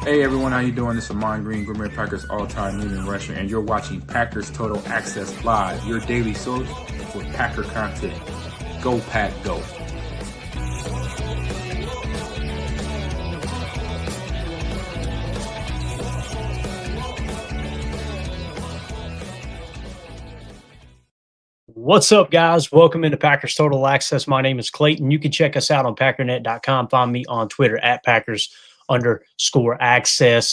Hey everyone, how you doing? This is Amon Green, Green Bay Packers all-time leading rusher, and you're watching Packers Total Access Live, your daily source for Packer content. Go Pack, go! What's up, guys? Welcome into Packers Total Access. My name is Clayton. You can check us out on packernet.com. Find me on Twitter at Packers_access.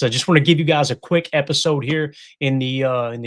I just want to give you guys a quick episode here in the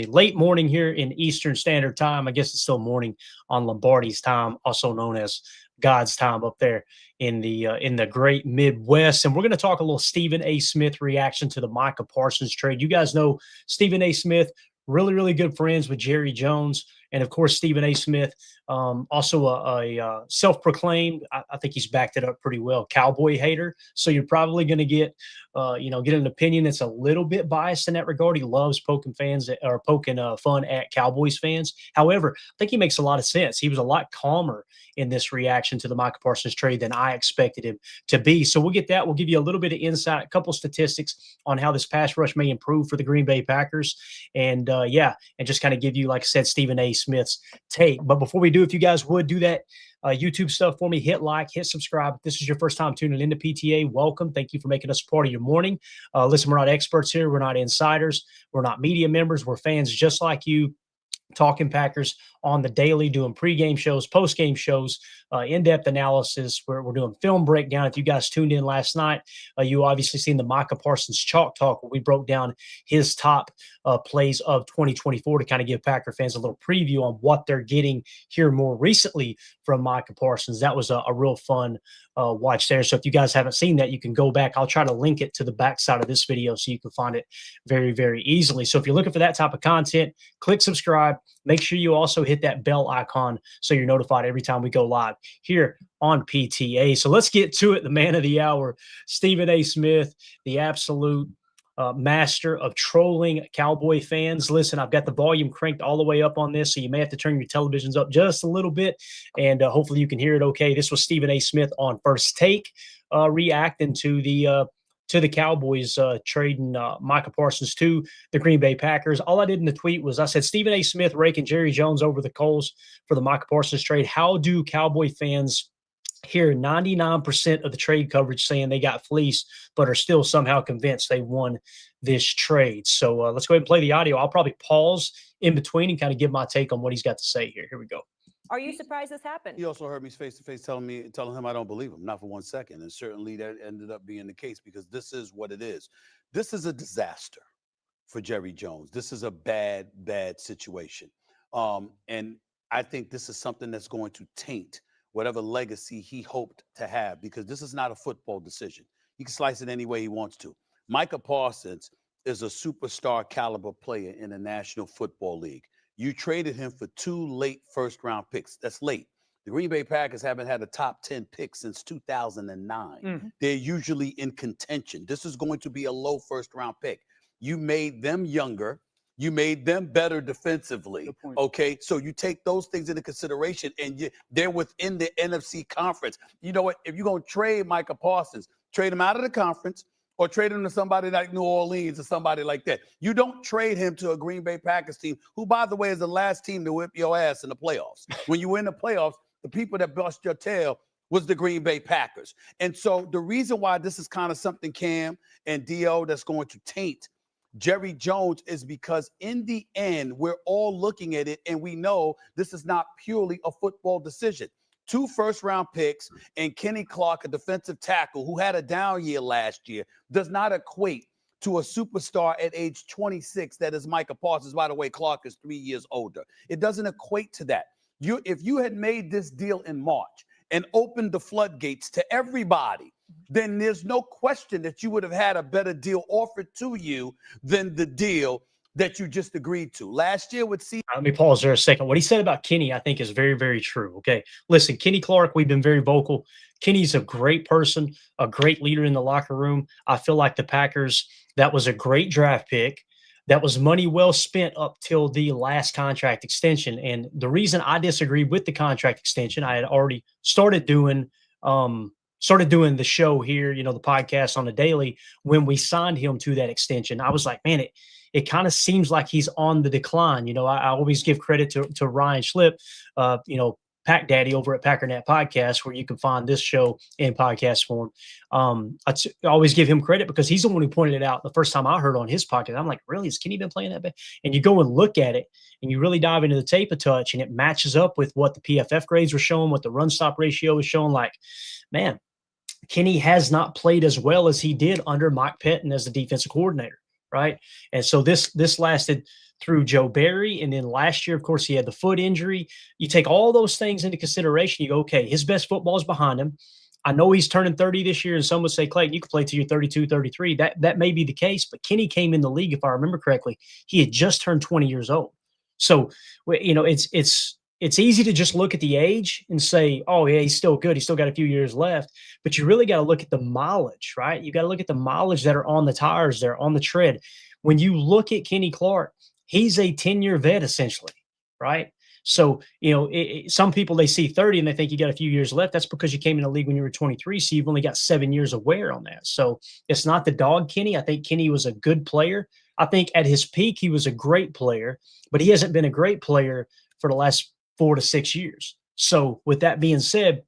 late morning here in Eastern Standard Time. I guess it's still morning on Lombardi's time, also known as God's time up there in the great Midwest. And we're going to talk a little Stephen A. Smith reaction to the Micah Parsons trade. You guys know Stephen A. Smith, really, really good friends with Jerry Jones. And of course, Stephen A. Smith, also a self-proclaimed, I think he's backed it up pretty well, cowboy hater. So you're probably going to get an opinion that's a little bit biased in that regard. He loves poking fans or poking fun at Cowboys fans. However, I think he makes a lot of sense. He was a lot calmer in this reaction to the Micah Parsons trade than I expected him to be. So we'll get that. We'll give you a little bit of insight, a couple statistics on how this pass rush may improve for the Green Bay Packers. And and just kind of give you, like I said, Stephen A. Smith's take. But before we do, if you guys would do that YouTube stuff for me, hit like, hit subscribe. If this is your first time tuning into PTA, welcome. Thank you for making us part of your morning. Listen, we're not experts here. We're not insiders. We're not media members. We're fans just like you, talking Packers on the daily, doing pregame shows, postgame shows, in-depth analysis. We're doing film breakdown. If you guys tuned in last night, you obviously seen the Micah Parsons Chalk Talk, where we broke down his top plays of 2024 to kind of give Packer fans a little preview on what they're getting here more recently from Micah Parsons. That was a real fun watch there. So if you guys haven't seen that, you can go back. I'll try to link it to the backside of this video so you can find it very, very easily. So if you're looking for that type of content, click subscribe. Make sure you also hit that bell icon so you're notified every time we go live here on PTA. So let's get to it. The man of the hour, Stephen A. Smith, the absolute master of trolling Cowboy fans. Listen, I've got the volume cranked all the way up on this, so you may have to turn your televisions up just a little bit, and hopefully you can hear it okay. This was Stephen A. Smith on First Take, reacting to the Cowboys trading Micah Parsons to the Green Bay Packers. All I did in the tweet was I said, Stephen A. Smith raking Jerry Jones over the coals for the Micah Parsons trade. How do Cowboy fans hear 99% of the trade coverage saying they got fleeced, but are still somehow convinced they won this trade? So let's go ahead and play the audio. I'll probably pause in between and kind of give my take on what he's got to say here. Here we go. Are you surprised this happened? He also heard me face to face telling him I don't believe him, not for 1 second. And certainly that ended up being the case, because this is what it is. This is a disaster for Jerry Jones. This is a bad, bad situation. And I think this is something that's going to taint whatever legacy he hoped to have, because this is not a football decision. He can slice it any way he wants to. Micah Parsons is a superstar caliber player in the National Football League. You traded him for 2 late first-round picks. That's late. The Green Bay Packers haven't had a top 10 pick since 2009. They're usually in contention. This is going to be a low first-round pick. You made them younger. You made them better defensively. Okay, so you take those things into consideration, and they're within the NFC conference. You know what? If you're going to trade Micah Parsons, trade him out of the conference, or trade him to somebody like New Orleans or somebody like that. You don't trade him to a Green Bay Packers team, who, by the way, is the last team to whip your ass in the playoffs. When you were in the playoffs, the people that bust your tail was the Green Bay Packers. And so the reason why this is kind of something, Cam and Dio, that's going to taint Jerry Jones is because in the end, we're all looking at it and we know this is not purely a football decision. 2 first-round picks and Kenny Clark, a defensive tackle who had a down year last year, does not equate to a superstar at age 26 that is Micah Parsons. By the way, Clark is 3 years older. It doesn't equate to that. If you had made this deal in March and opened the floodgates to everybody, then there's no question that you would have had a better deal offered to you than the deal that you just agreed to. Last year with Let me pause there a second. What he said about Kenny, I think, is very, very true. Okay, listen, Kenny Clark, we've been very vocal. Kenny's a great person, a great leader in the locker room. I feel like the Packers, that was a great draft pick. That was money well spent up till the last contract extension. And the reason I disagreed with the contract extension, I had already started doing started doing the show here, the podcast on the daily, when we signed him to that extension, I was like, man, it kind of seems like he's on the decline. I always give credit to Ryan Schlip, Pack Daddy over at Packernet Podcast, where you can find this show in podcast form. I always give him credit because he's the one who pointed it out the first time I heard on his podcast. I'm like, really? Has Kenny been playing that bad? And you go and look at it and you really dive into the tape a touch, and it matches up with what the PFF grades were showing, what the run stop ratio is showing. Like, man, Kenny has not played as well as he did under Mike Pettin as the defensive coordinator, right? And so this lasted through Joe Barry, and then last year, of course, he had the foot injury. You take all those things into consideration. You go, okay, his best football is behind him. I know he's turning 30 this year, and some would say, Clayton, you can play till you're 32, 33. That may be the case, but Kenny came in the league, if I remember correctly, he had just turned 20 years old. So, it's easy to just look at the age and say, oh, yeah, he's still good. He's still got a few years left. But you really got to look at the mileage, right? You got to look at the mileage that are on the tires, they're on the tread. When you look at Kenny Clark, he's a 10-year vet essentially, right? So, some people, they see 30 and they think you got a few years left. That's because you came in the league when you were 23. So you've only got 7 years of wear on that. So it's not the dog Kenny. I think Kenny was a good player. I think at his peak, he was a great player, but he hasn't been a great player for the last 4 to 6 years. So with that being said,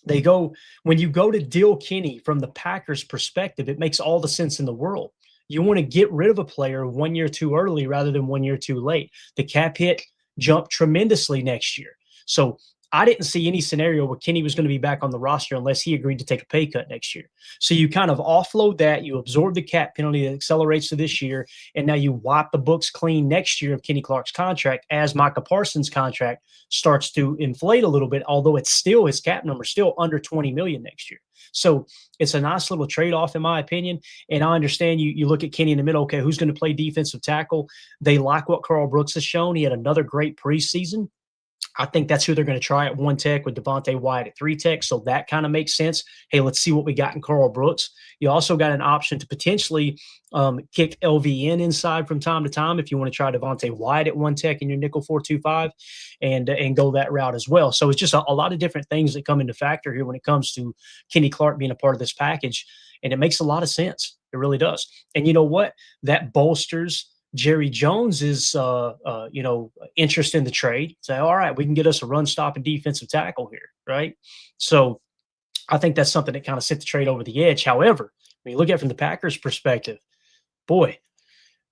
when you go to deal Kenny from the Packers perspective, it makes all the sense in the world. You want to get rid of a player 1 year too early rather than 1 year too late. The cap hit jumped tremendously next year. So I didn't see any scenario where Kenny was going to be back on the roster unless he agreed to take a pay cut next year. So you kind of offload that, you absorb the cap penalty that accelerates to this year, and now you wipe the books clean next year of Kenny Clark's contract as Micah Parsons' contract starts to inflate a little bit, although it's still, his cap number still under $20 million next year. So it's a nice little trade-off, in my opinion. And I understand you look at Kenny in the middle, okay, who's going to play defensive tackle? They like what Carl Brooks has shown. He had another great preseason. I think that's who they're going to try at 1 tech with Devontae Wyatt at 3 tech. So that kind of makes sense. Hey, let's see what we got in Carl Brooks. You also got an option to potentially kick LVN inside from time to time if you want to try Devontae Wyatt at 1 tech in your nickel 4-2-5 and go that route as well. So it's just a lot of different things that come into factor here when it comes to Kenny Clark being a part of this package. And it makes a lot of sense. It really does. And you know what? That bolsters Jerry Jones's, interest in the trade. Say, all right, we can get us a run stop and defensive tackle here, right? So I think that's something that kind of set the trade over the edge. However, when you look at it from the Packers' perspective, boy,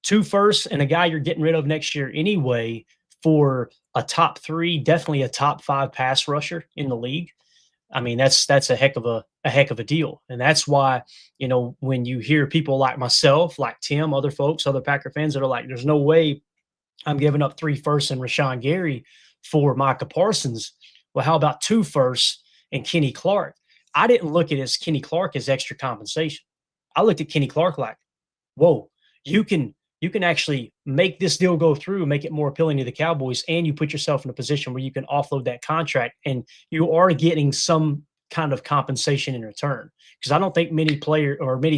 2 firsts and a guy you're getting rid of next year anyway for a top 3, definitely a top 5 pass rusher in the league. I mean, that's a heck of a deal. And that's why, when you hear people like myself, like Tim, other folks, other Packer fans that are like, there's no way I'm giving up 3 firsts and Rashawn Gary for Micah Parsons. Well, how about 2 firsts and Kenny Clark? I didn't look at Kenny Clark as extra compensation. I looked at Kenny Clark like, whoa, you can actually make this deal go through, make it more appealing to the Cowboys, and you put yourself in a position where you can offload that contract, and you are getting some kind of compensation in return. Because I don't think many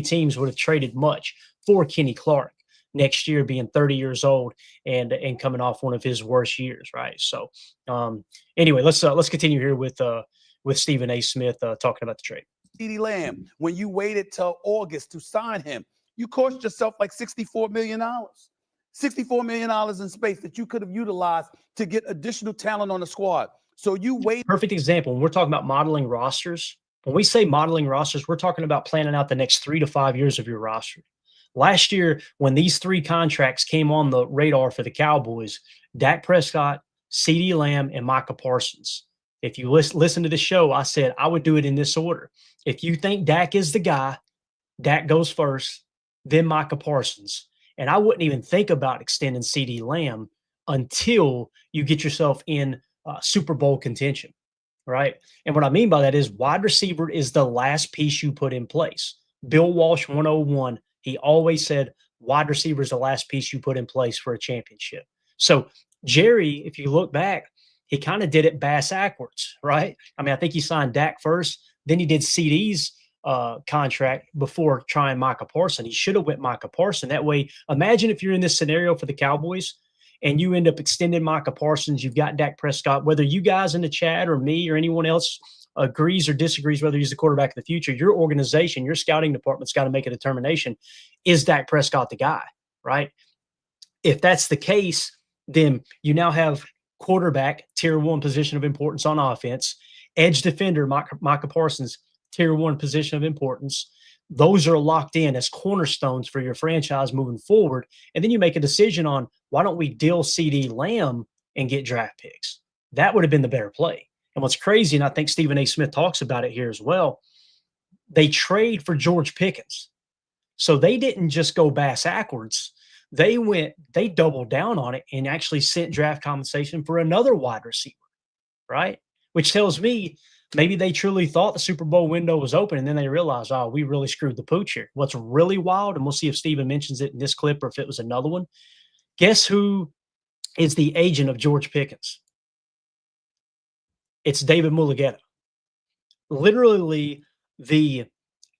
teams would have traded much for Kenny Clark next year, being 30 years old and coming off one of his worst years, right? So anyway, let's continue here with Stephen A. Smith talking about the trade. CeeDee Lamb, when you waited till August to sign him, you cost yourself like $64 million. $64 million in space that you could have utilized to get additional talent on the squad. So you wait. Perfect example. When we're talking about modeling rosters, when we say modeling rosters, we're talking about planning out the next 3 to 5 years of your roster. Last year, when these 3 contracts came on the radar for the Cowboys, Dak Prescott, CeeDee Lamb, and Micah Parsons. If you listen to the show, I said I would do it in this order. If you think Dak is the guy, Dak goes first, then Micah Parsons. And I wouldn't even think about extending CeeDee Lamb until you get yourself in Super Bowl contention, right? And what I mean by that is wide receiver is the last piece you put in place. Bill Walsh 101, he always said wide receiver is the last piece you put in place for a championship. So Jerry, if you look back, he kind of did it backwards, right? I mean, I think he signed Dak first, then he did CeeDee's contract before trying Micah Parsons. He should have went Micah Parsons. That way, imagine if you're in this scenario for the Cowboys and you end up extending Micah Parsons, you've got Dak Prescott, whether you guys in the chat or me or anyone else agrees or disagrees whether he's the quarterback of the future, your organization, your scouting department's got to make a determination. Is Dak Prescott the guy, right? If that's the case, then you now have quarterback, tier 1 position of importance on offense, edge defender, Micah Parsons, tier 1 position of importance. Those are locked in as cornerstones for your franchise moving forward. And then you make a decision on, why don't we deal CD Lamb and get draft picks? That would have been the better play. And what's crazy, and I think Stephen A. Smith talks about it here as well, they trade for George Pickens. So they didn't just go backwards. They doubled down on it and actually sent draft compensation for another wide receiver, right? Which tells me maybe they truly thought the Super Bowl window was open, and then they realized, oh, we really screwed the pooch here. What's really wild, and we'll see if Steven mentions it in this clip or if it was another one, guess who is the agent of George Pickens? It's David Mulugeta. Literally the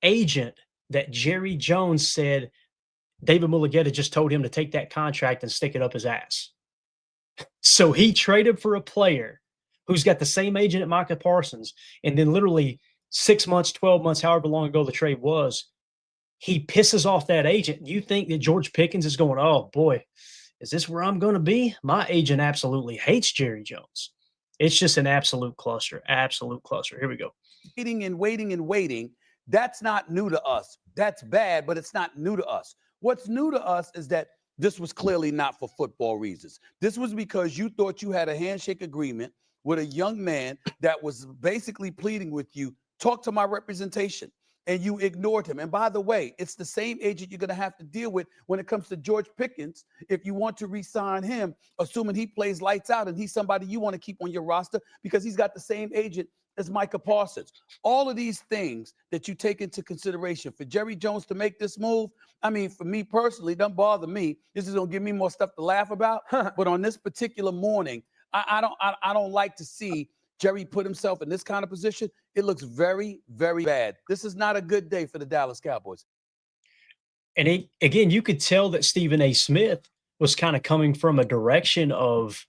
agent that Jerry Jones said David Mulugeta just told him to take that contract and stick it up his ass. So he traded for a player who's got the same agent at Micah Parsons, and then literally 6 months, 12 months, however long ago the trade was, he pisses off that agent. You think that George Pickens is going, oh boy, is this where I'm going to be? My agent absolutely hates Jerry Jones. It's just an absolute cluster, absolute cluster. Here we go. Waiting and waiting and waiting. That's not new to us. That's bad, but it's not new to us. What's new to us is that this was clearly not for football reasons. This was because you thought you had a handshake agreement with a young man that was basically pleading with you, talk to my representation, and you ignored him. And by the way, it's the same agent you're going to have to deal with when it comes to George Pickens if you want to re-sign him, assuming he plays lights out and he's somebody you want to keep on your roster because he's got the same agent as Micah Parsons. All of these things that you take into consideration for Jerry Jones to make this move, I mean, for me personally, it doesn't bother me. This is going to give me more stuff to laugh about. But on this particular morning, I don't like to see Jerry put himself in this kind of position. It looks very, very bad. This is not a good day for the Dallas Cowboys. And again, you could tell that Stephen A. Smith was kind of coming from a direction of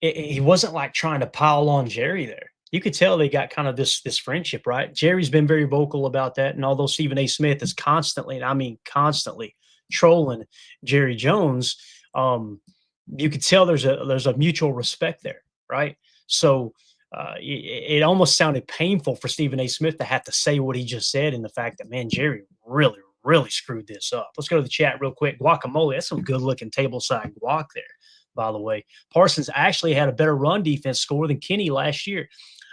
he wasn't like trying to pile on Jerry there. You could tell they got kind of this friendship, right? Jerry's been very vocal about that. And although Stephen A. Smith is constantly, and I mean constantly, trolling Jerry Jones, you could tell there's a mutual respect there, right? So it almost sounded painful for Stephen A. Smith to have to say what he just said, and the fact that, man, Jerry really, really screwed this up. Let's go to the chat real quick. Guacamole, that's some good-looking table-side guac there, by the way. Parsons actually had a better run defense score than Kenny last year.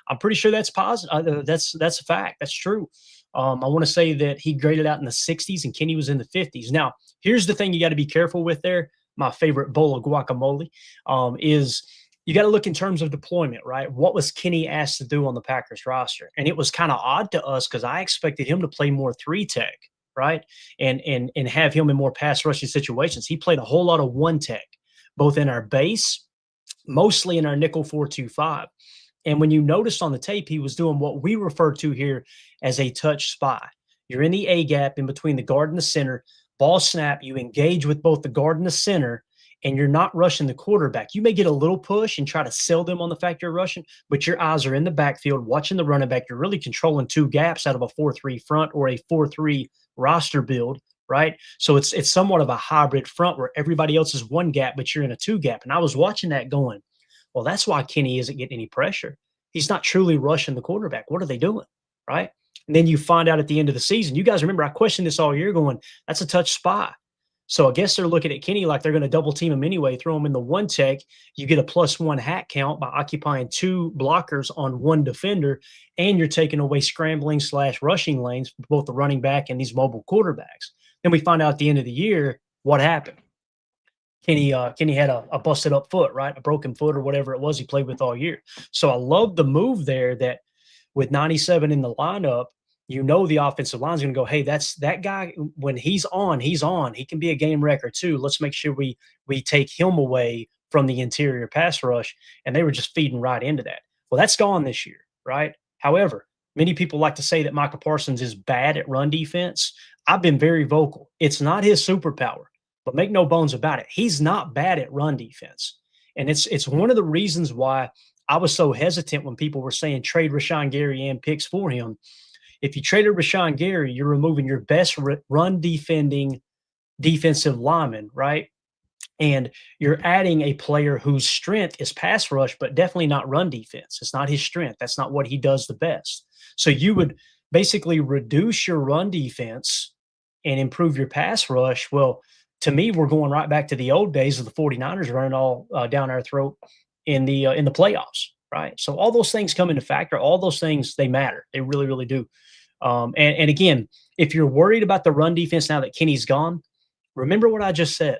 I'm pretty sure that's positive. That's a fact. That's true. I want to say that he graded out in the 60s and Kenny was in the 50s. Now, here's the thing you got to be careful with there. My favorite bowl of guacamole is you got to look in terms of deployment, right? What was Kenny asked to do on the Packers roster? And it was kind of odd to us because I expected him to play more 3-tech, right? And have him in more pass rushing situations. He played a whole lot of 1-tech, both in our base, mostly in our nickel 4-2-5. And when you noticed on the tape, he was doing what we refer to here as a touch spy. You're in the A gap in between the guard and the center. Ball snap, you engage with both the guard and the center, and you're not rushing the quarterback. You may get a little push and try to sell them on the fact you're rushing, but your eyes are in the backfield watching the running back. You're really controlling 2 gaps out of a 4-3 front or a 4-3 roster build, right? So it's somewhat of a hybrid front where everybody else is 1 gap, but you're in a 2 gap. And I was watching that going, well, that's why Kenny isn't getting any pressure. He's not truly rushing the quarterback. What are they doing, right? And then you find out at the end of the season, you guys remember I questioned this all year going, that's a touch spy. So I guess they're looking at Kenny like they're going to double team him anyway, throw him in the 1-tech. You get a +1 hat count by occupying 2 blockers on 1 defender, and you're taking away scrambling / rushing lanes for both the running back and these mobile quarterbacks. Then we find out at the end of the year what happened. Kenny had a busted up foot, right? A broken foot or whatever it was he played with all year. So I love the move there that with 97 in the lineup, you know the offensive line is going to go, hey, that's that guy. When he's on. He can be a game wrecker too. Let's make sure we take him away from the interior pass rush. And they were just feeding right into that. Well, that's gone this year, right? However, many people like to say that Micah Parsons is bad at run defense. I've been very vocal. It's not his superpower, but make no bones about it. He's not bad at run defense. And it's one of the reasons why I was so hesitant when people were saying trade Rashawn Gary and picks for him. If you traded Rashawn Gary, you're removing your best run defending defensive lineman, right? And you're adding a player whose strength is pass rush, but definitely not run defense. It's not his strength. That's not what he does the best. So you would basically reduce your run defense and improve your pass rush. Well, to me, we're going right back to the old days of the 49ers running all down our throat in the playoffs, right? So all those things come into factor. All those things, they matter. They really, really do. And again, if you're worried about the run defense now that Kenny's gone, remember what I just said.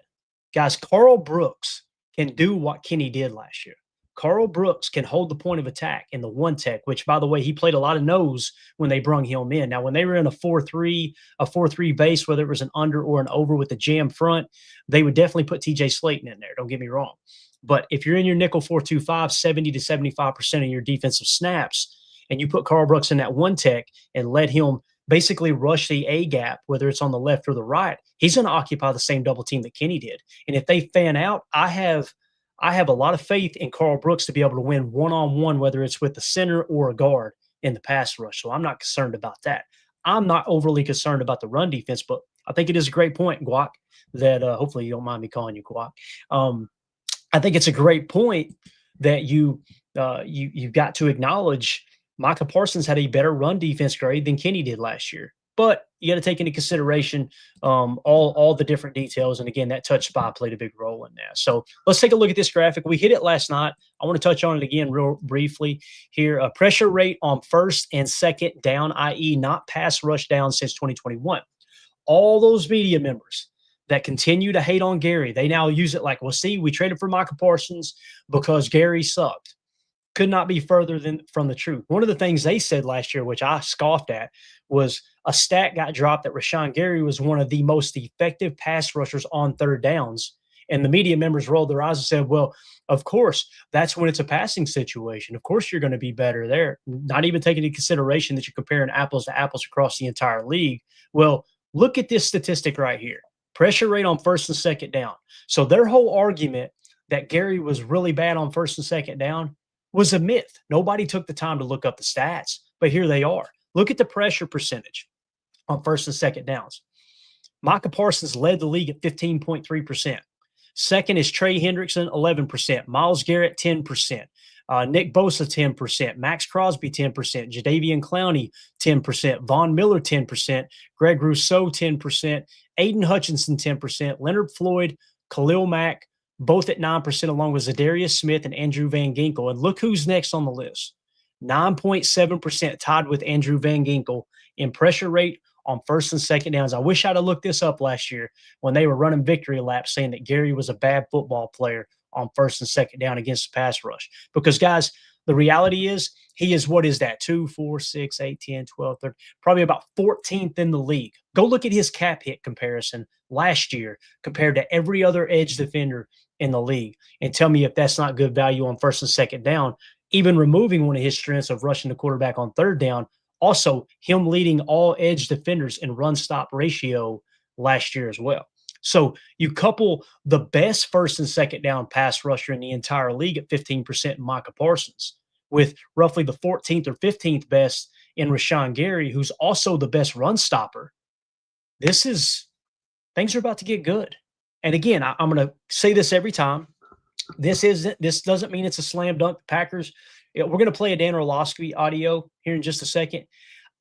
Guys, Carl Brooks can do what Kenny did last year. Carl Brooks can hold the point of attack in the one tech, which, by the way, he played a lot of nose when they brung him in. Now, when they were in a 4-3 base, whether it was an under or an over with the jam front, they would definitely put TJ Slayton in there. Don't get me wrong. But if you're in your nickel 4-2-5, 70 to 75% of your defensive snaps, and you put Carl Brooks in that one tech and let him basically rush the A gap, whether it's on the left or the right, he's going to occupy the same double team that Kenny did. And if they fan out, I have a lot of faith in Carl Brooks to be able to win one-on-one, whether it's with the center or a guard in the pass rush. So I'm not concerned about that. I'm not overly concerned about the run defense, but I think it is a great point, Guac, that hopefully you don't mind me calling you Guac. I think it's a great point that you've got to acknowledge Micah Parsons had a better run defense grade than Kenny did last year. But you got to take into consideration all the different details. And again, that touch spot played a big role in that. So let's take a look at this graphic. We hit it last night. I want to touch on it again real briefly here. A pressure rate on first and second down, i.e. not pass rush down since 2021. All those media members that continue to hate on Gary, they now use it like, well, see, we traded for Micah Parsons because Gary sucked. Could not be further from the truth. One of the things they said last year, which I scoffed at, was a stat got dropped that Rashawn Gary was one of the most effective pass rushers on third downs. And the media members rolled their eyes and said, well, of course, that's when it's a passing situation. Of course, you're going to be better there. Not even taking into consideration that you're comparing apples to apples across the entire league. Well, look at this statistic right here. Pressure rate on first and second down. So their whole argument that Gary was really bad on first and second down was a myth. Nobody took the time to look up the stats, but here they are. Look at the pressure percentage on first and second downs. Micah Parsons led the league at 15.3%. Second is Trey Hendrickson, 11%. Myles Garrett, 10%. Nick Bosa, 10%. Max Crosby, 10%. Jadeveon Clowney, 10%. Von Miller, 10%. Greg Rousseau, 10%. Aiden Hutchinson, 10%. Leonard Floyd, Khalil Mack, both at 9%, along with Zadarius Smith and Andrew Van Ginkel. And look who's next on the list. 9.7% tied with Andrew Van Ginkel in pressure rate on first and second downs. I wish I'd have looked this up last year when they were running victory laps saying that Gary was a bad football player on first and second down against the pass rush. Because, guys, the reality is he is, what is that, 2, 4, 6, 8, 10, 12, 13, probably about 14th in the league. Go look at his cap hit comparison last year compared to every other edge defender in the league and tell me if that's not good value on first and second down, even removing one of his strengths of rushing the quarterback on third down. Also, him leading all edge defenders in run stop ratio last year as well. So you couple the best first and second down pass rusher in the entire league at 15% in Micah Parsons with roughly the 14th or 15th best in Rashawn Gary, who's also the best run stopper. Things are about to get good. And again, I'm going to say this every time. This doesn't mean it's a slam dunk. Packers, we're going to play a Dan Orlovsky audio here in just a second.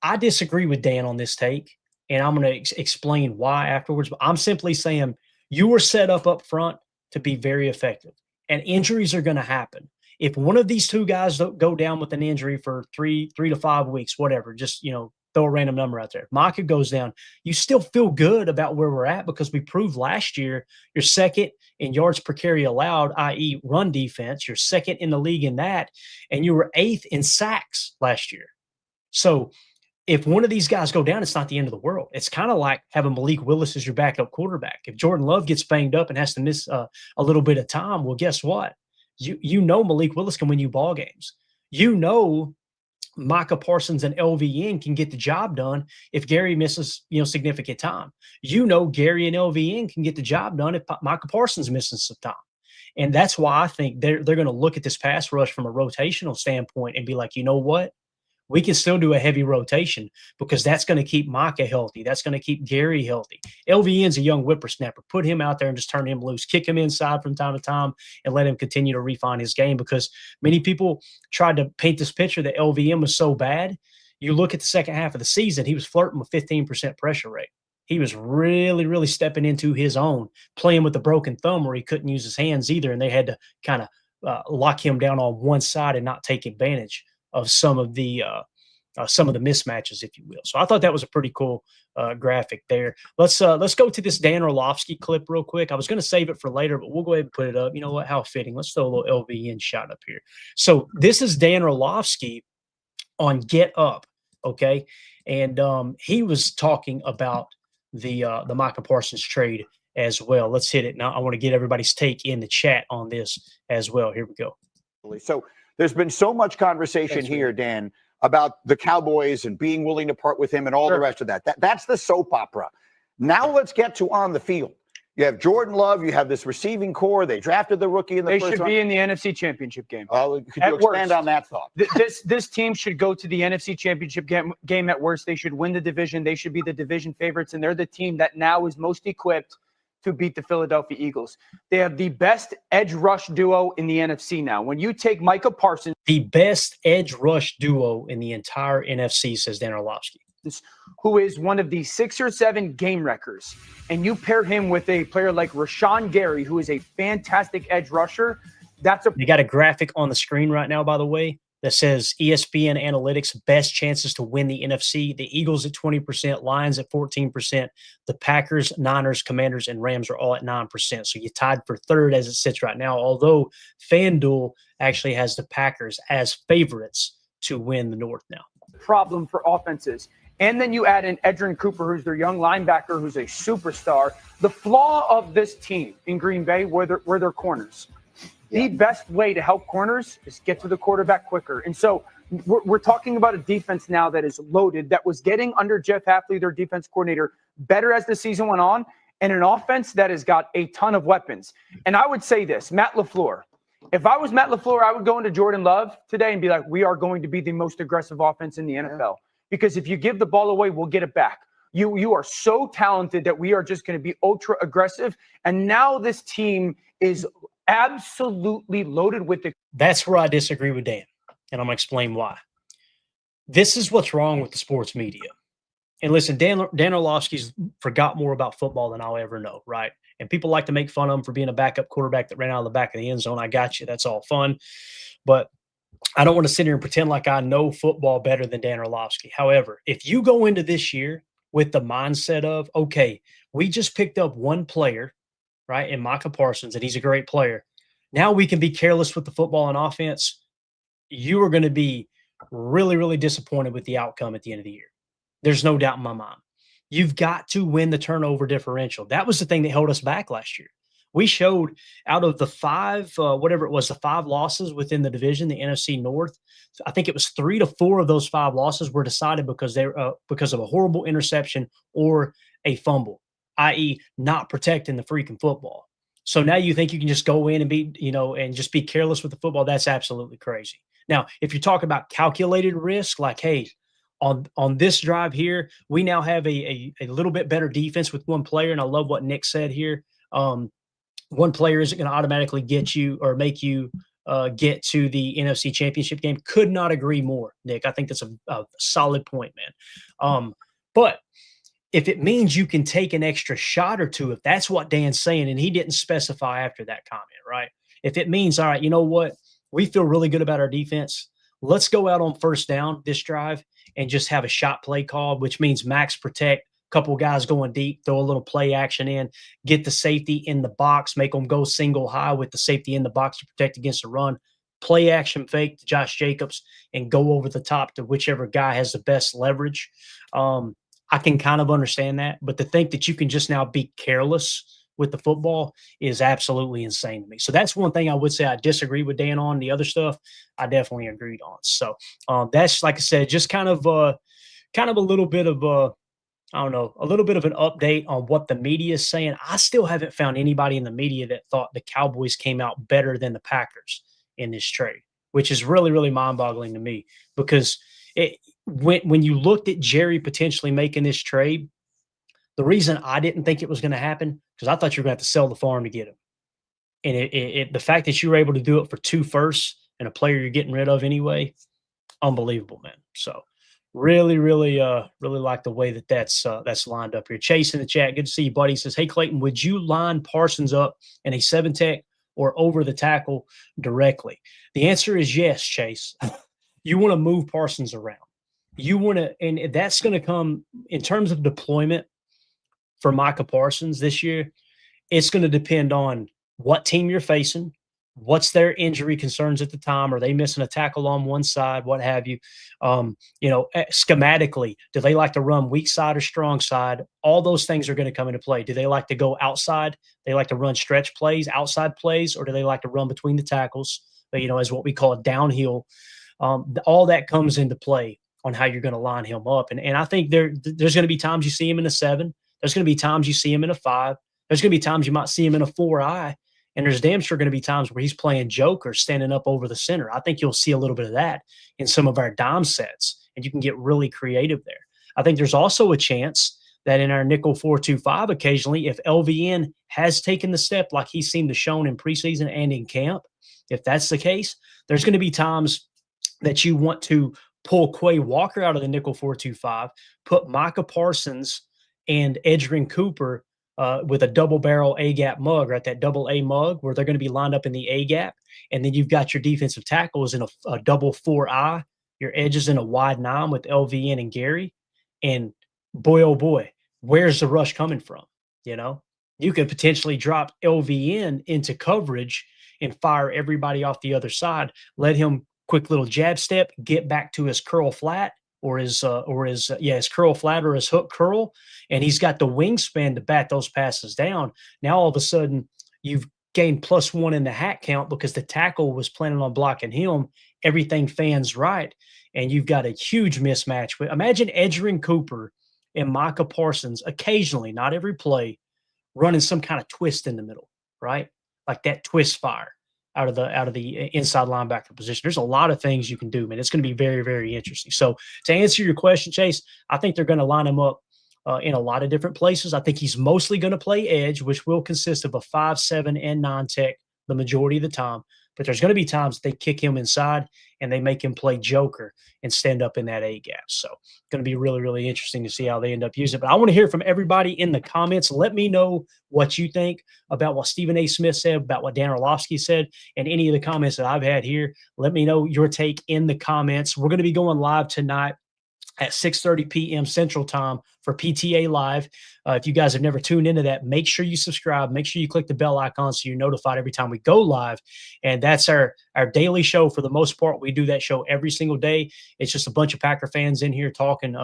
I disagree with Dan on this take, and I'm going to explain why afterwards. But I'm simply saying you were set up front to be very effective, and injuries are going to happen. If one of these two guys go down with an injury for 3 to 5 weeks, whatever, just, throw a random number out there. Micah goes down. You still feel good about where we're at because we proved last year you're second in yards per carry allowed, i.e. run defense. You're second in the league in that, and you were 8th in sacks last year. So if one of these guys go down, it's not the end of the world. It's kind of like having Malik Willis as your backup quarterback. If Jordan Love gets banged up and has to miss a little bit of time, well, guess what? You know Malik Willis can win you ball games. Micah Parsons and LVN can get the job done if Gary misses, significant time. Gary and LVN can get the job done if Micah Parsons misses some time. And that's why I think they're going to look at this pass rush from a rotational standpoint and be like, you know what? We can still do a heavy rotation because that's going to keep Micah healthy. That's going to keep Gary healthy. LVN's a young whippersnapper. Put him out there and just turn him loose. Kick him inside from time to time and let him continue to refine his game, because many people tried to paint this picture that LVN was so bad. You look at the second half of the season, he was flirting with 15% pressure rate. He was really, really stepping into his own, playing with a broken thumb where he couldn't use his hands either, and they had to kind of lock him down on one side and not take advantage of some of the mismatches, if you will. So I thought that was a pretty cool graphic there. Let's go to this Dan Orlovsky clip real quick. I was going to save it for later, but we'll go ahead and put it up. You know what? How fitting. Let's throw a little LVN shot up here. So this is Dan Orlovsky on Get Up, okay? And he was talking about the Micah Parsons trade as well. Let's hit it now. I want to get everybody's take in the chat on this as well. Here we go. So there's been so much conversation here, Dan, about the Cowboys and being willing to part with him and all the rest of that. That's the soap opera. Now let's get to on the field. You have Jordan Love. You have this receiving core. They drafted the rookie in the first round. They should be in the NFC Championship game. Could you expand on that thought? This team should go to the NFC Championship game at worst. They should win the division. They should be the division favorites, and they're the team that now is most equipped to beat the Philadelphia Eagles. They have the best edge rush duo in the NFC now. When you take Micah Parsons, the best edge rush duo in the entire NFC, says Dan Orlovsky, who is one of the 6 or 7 game wreckers, and you pair him with a player like Rashawn Gary, who is a fantastic edge rusher. They got a graphic on the screen right now, by the way, that says ESPN Analytics best chances to win the NFC. The Eagles at 20%, Lions at 14%, the Packers, Niners, Commanders, and Rams are all at 9%. So you tied for third as it sits right now, although FanDuel actually has the Packers as favorites to win the North now. Problem for offenses. And then you add in Edgerrin Cooper, who's their young linebacker, who's a superstar. The flaw of this team in Green Bay were their corners. The best way to help corners is get to the quarterback quicker. And so we're talking about a defense now that is loaded, that was getting under Jeff Hafley, their defense coordinator, better as the season went on, and an offense that has got a ton of weapons. And I would say this, Matt LaFleur, if I was Matt LaFleur, I would go into Jordan Love today and be like, we are going to be the most aggressive offense in the NFL. Because if you give the ball away, we'll get it back. You are so talented that we are just going to be ultra aggressive. And now this team is absolutely loaded with the. That's where I disagree with Dan, and I'm going to explain why. This is what's wrong with the sports media. And listen, Dan Orlovsky's forgot more about football than I'll ever know, right? And people like to make fun of him for being a backup quarterback that ran out of the back of the end zone. I got you. That's all fun. But I don't want to sit here and pretend like I know football better than Dan Orlovsky. However, if you go into this year with the mindset of, okay, we just picked up one player, right, in Micah Parsons, and he's a great player. Now we can be careless with the football and offense. You are going to be really, really disappointed with the outcome at the end of the year. There's no doubt in my mind. You've got to win the turnover differential. That was the thing that held us back last year. We showed out of the 5, whatever it was, the 5 losses within the division, the NFC North, I think it was 3 to 4 of those 5 losses were decided because of a horrible interception or a fumble, i.e. not protecting the freaking football. So now you think you can just go in and be, and just be careless with the football. That's absolutely crazy. Now, if you're talking about calculated risk, like, hey, on this drive here, we now have a little bit better defense with one player. And I love what Nick said here. One player isn't going to automatically get you or make you get to the NFC Championship game. Could not agree more, Nick. I think that's a solid point, man. But if it means you can take an extra shot or two, if that's what Dan's saying, and he didn't specify after that comment, right? If it means, all right, you know what? We feel really good about our defense. Let's go out on first down this drive and just have a shot play call, which means max protect, couple guys going deep, throw a little play action in, get the safety in the box, make them go single high with the safety in the box to protect against the run, play action fake to Josh Jacobs, and go over the top to whichever guy has the best leverage. I can kind of understand that, but to think that you can just now be careless with the football is absolutely insane to me. So that's one thing I would say I disagree with Dan on. The other stuff I definitely agreed on. So that's, like I said, just kind of a little bit of I don't know, a little bit of an update on what the media is saying. I still haven't found anybody in the media that thought the Cowboys came out better than the Packers in this trade, which is really, really mind-boggling to me because when you looked at Jerry potentially making this trade, the reason I didn't think it was going to happen because I thought you were going to have to sell the farm to get him. And the fact that you were able to do it for 2 firsts and a player you're getting rid of anyway, unbelievable, man. So really, really like the way that's lined up here. Chase in the chat, good to see you, buddy. He says, hey, Clayton, would you line Parsons up in a 7-tech or over the tackle directly? The answer is yes, Chase. You want to move Parsons around. You want to, and that's going to come in terms of deployment for Micah Parsons this year. It's going to depend on what team you're facing, what's their injury concerns at the time. Are they missing a tackle on one side? What have you? Schematically, do they like to run weak side or strong side? All those things are going to come into play. Do they like to go outside? They like to run stretch plays, outside plays, or do they like to run between the tackles? As what we call a downhill. All that comes into play on how you're going to line him up. And I think there's going to be times you see him in a 7. There's going to be times you see him in a 5. There's going to be times you might see him in a 4-eye. And there's damn sure going to be times where he's playing joker, standing up over the center. I think you'll see a little bit of that in some of our dime sets, and you can get really creative there. I think there's also a chance that in our nickel 4-2-5 occasionally, if LVN has taken the step like he seemed to shown in preseason and in camp, if that's the case, there's going to be times that you want to pull Quay Walker out of the nickel 4-2-5, put Micah Parsons and Edgerrin Cooper with a double barrel A-gap mug, right? That double A mug where they're going to be lined up in the A-gap. And then you've got your defensive tackles in a double 4-eye, your edges in a wide 9 with LVN and Gary. And boy, oh boy, where's the rush coming from? You could potentially drop LVN into coverage and fire everybody off the other side. Let him quick little jab step, get back to his curl flat or his curl flat or his hook curl. And he's got the wingspan to bat those passes down. Now, all of a sudden, you've gained +1 in the hat count because the tackle was planning on blocking him. Everything fans right. And you've got a huge mismatch. Imagine Edgerrin Cooper and Micah Parsons occasionally, not every play, running some kind of twist in the middle, right? Like that twist fire out of the inside linebacker position. There's a lot of things you can do, man. It's going to be very, very interesting. So to answer your question, Chase, I think they're going to line him up in a lot of different places. I think he's mostly going to play edge, which will consist of a 5, 7, and 9 tech the majority of the time. But there's going to be times they kick him inside and they make him play joker and stand up in that A-gap. So it's going to be really, really interesting to see how they end up using it. But I want to hear from everybody in the comments. Let me know what you think about what Stephen A. Smith said, about what Dan Orlovsky said, and any of the comments that I've had here. Let me know your take in the comments. We're going to be going live tonight at 6:30 p.m. Central Time for PTA Live. If you guys have never tuned into that, make sure you subscribe. Make sure you click the bell icon so you're notified every time we go live. And that's our daily show for the most part. We do that show every single day. It's just a bunch of Packer fans in here talking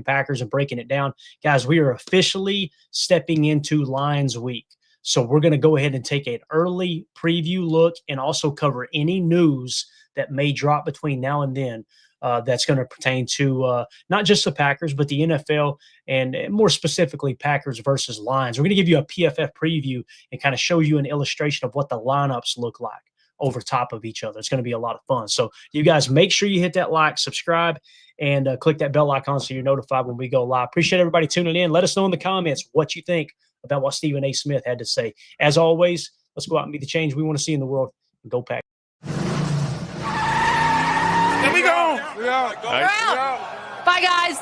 Packers and breaking it down. Guys, we are officially stepping into Lions Week. So we're going to go ahead and take an early preview look and also cover any news that may drop between now and then. That's going to pertain to not just the Packers, but the NFL and more specifically Packers versus Lions. We're going to give you a PFF preview and kind of show you an illustration of what the lineups look like over top of each other. It's going to be a lot of fun. So you guys make sure you hit that like, subscribe, and click that bell icon so you're notified when we go live. Appreciate everybody tuning in. Let us know in the comments what you think about what Stephen A. Smith had to say. As always, let's go out and be the change we want to see in the world. And go Packers. Here we go. Bye, guys.